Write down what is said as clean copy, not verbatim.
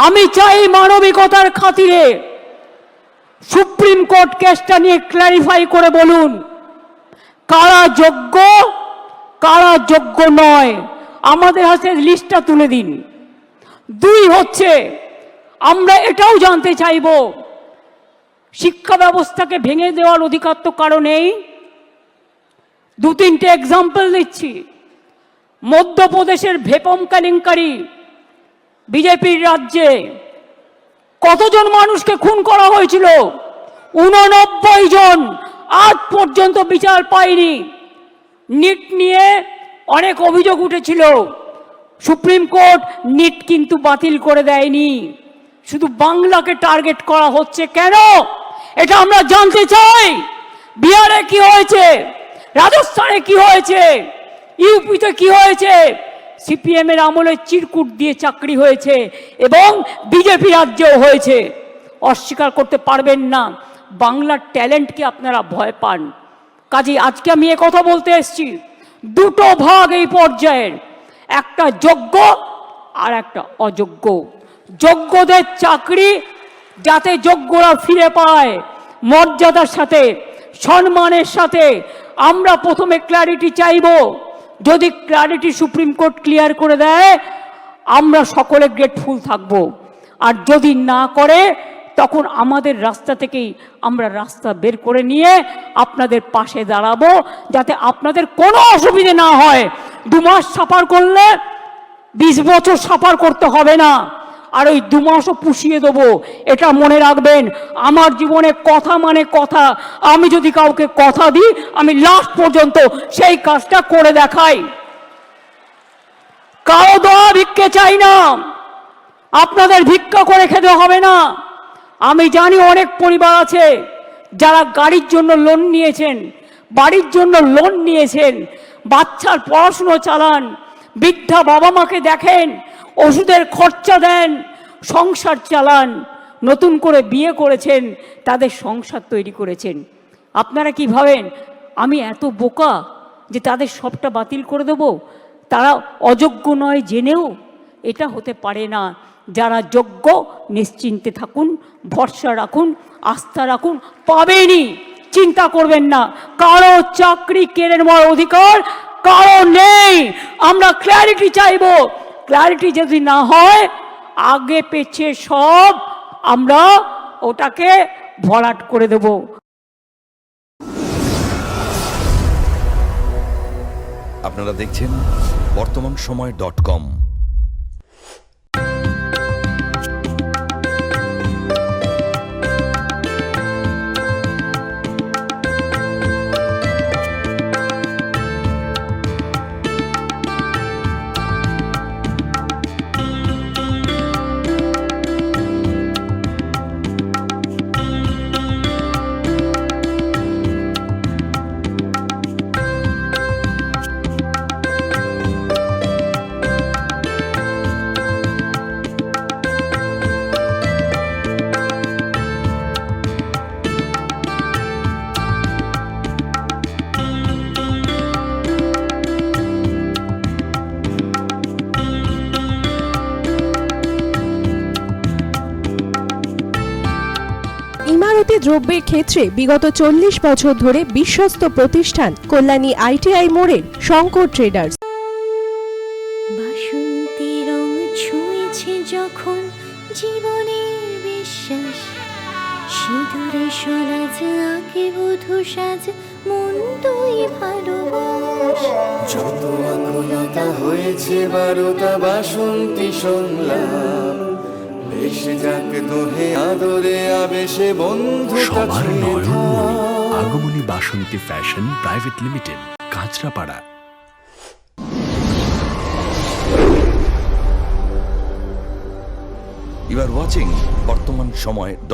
আমি চাই মানবিকতার খাতিরে সুপ্রিম কোর্ট কেসটা নিয়ে ক্ল্যারিফাই করে বলুন কারা যোগ্য কারা যোগ্য নয়, আমাদের হাতে লিস্টটা তুলে দিন। দুই হচ্ছে, আমরা এটাও জানতে চাইব শিক্ষা ব্যবস্থাকে ভেঙে দেওয়ার অধিকার তো কারো নেই। দু তিনটে এক্সাম্পল দিচ্ছি। মধ্যপ্রদেশের ভেপম কেলেঙ্কারি, বিজেপির রাজ্যে কতজন মানুষকে খুন করা হয়েছিল? 89 জন, আজ পর্যন্ত বিচার পায়নি। নিট নিয়ে অনেক অভিযোগ উঠেছিল, সুপ্রিম কোর্ট নিট কিন্তু বাতিল করে দেয়নি। শুধু বাংলাকে টার্গেট করা হচ্ছে কেন, এটা আমরা জানতে চাই। বিহারে কি হয়েছে, রাজস্থানে কি হয়েছে, ইউপিতে কি হয়েছে? সিপিএম এর আমলে চিরকুট দিয়ে চাকরি হয়েছে এবং বিজেপি রাজ্যেও হয়েছে। অস্বীকার করতে পারবেন না। বাংলার ট্যালেন্টকে আপনারা ভয় পান। কাজে আজকে আমি কথা বলতে এসেছি, দুটো ভাগ এই পর্যায়ের, একটা যোগ্য আর একটা অযোগ্য। যোগ্যদের চাকরি যাতে যোগ্যরা ফিরে পায় মর্যাদার সাথে, সম্মানের সাথে। আমরা প্রথমে ক্ল্যারিটি চাইব। যদি ক্ল্যারিটি সুপ্রিম কোর্ট ক্লিয়ার করে দেয় আমরা সকলে গ্রেটফুল থাকব, আর যদি না করে তখন আমাদের রাস্তা থেকেই আমরা রাস্তা বের করে নিয়ে আপনাদের পাশে দাঁড়াবো, যাতে আপনাদের কোনো অসুবিধে না হয়। 2 মাস সাফার করলে 20 বছর সাফার করতে হবে না, আর ওই 2 মাসও পুষিয়ে দেবো। এটা মনে রাখবেন, আমার জীবনে কথা মানে কথা। আমি যদি কাউকে কথা দিই আমি লাস্ট পর্যন্ত সেই কাজটা করে দেখাই। কারো দোয়া ভিক্ষে চাই না, আপনাদের ভিক্ষা করে খেতে হবে না। আমি জানি অনেক পরিবার আছে যারা গাড়ির জন্য লোন নিয়েছেন, বাড়ির জন্য লোন নিয়েছেন, বাচ্চার পড়াশুনো চালান, বৃদ্ধা বাবা মাকে দেখেন, ওষুধের খরচা দেন, সংসার চালান, নতুন করে বিয়ে করেছেন, তাদের সংসার তৈরি করেছেন। আপনারা কি ভাবেন আমি এত বোকা যে তাদের সবটা বাতিল করে দেব? তারা অযোগ্য নয় জেনেও? এটা হতে পারে না। যারা যোগ্য নিশ্চিন্তে থাকুন, ভরসা রাখুন, আস্থা রাখুন, পাবেনই, চিন্তা করবেন না। কারো চাকরি কেড়ে নেওয়ার অধিকার কারো নেই। আমরা ক্ল্যারিটি চাইব। ক্ল্যারিটি যদি না হয় আগে পেছে সব আমরা ওটাকে ভরাট করে দেব। আপনারা দেখছেন বর্তমানসময়.com। ইমারতি দ্রব্যের ক্ষেত্রে বিগত 40 বছর ধরে বিশ্বস্ত প্রতিষ্ঠান কল্যাণী আইটিআই মোড়ের শঙ্কর ট্রেডার্স। বাসন্তী রং ছুঁয়েছে যখন জীবনের বিশ্বাস, সিঁদুরে সরাজ আঁকে বধূ সাজ, মন তুই ভালোবাস। যত আকুলতা হয়েছে বারোটা বাসন্তী সংলাপ, বেশে যাক দোহে আদরে আবেশে বন্ধু সবার Nayanmoni Agomoni Basanti fashion private limited, Kanchrapara. You are watching বর্তমান সময়।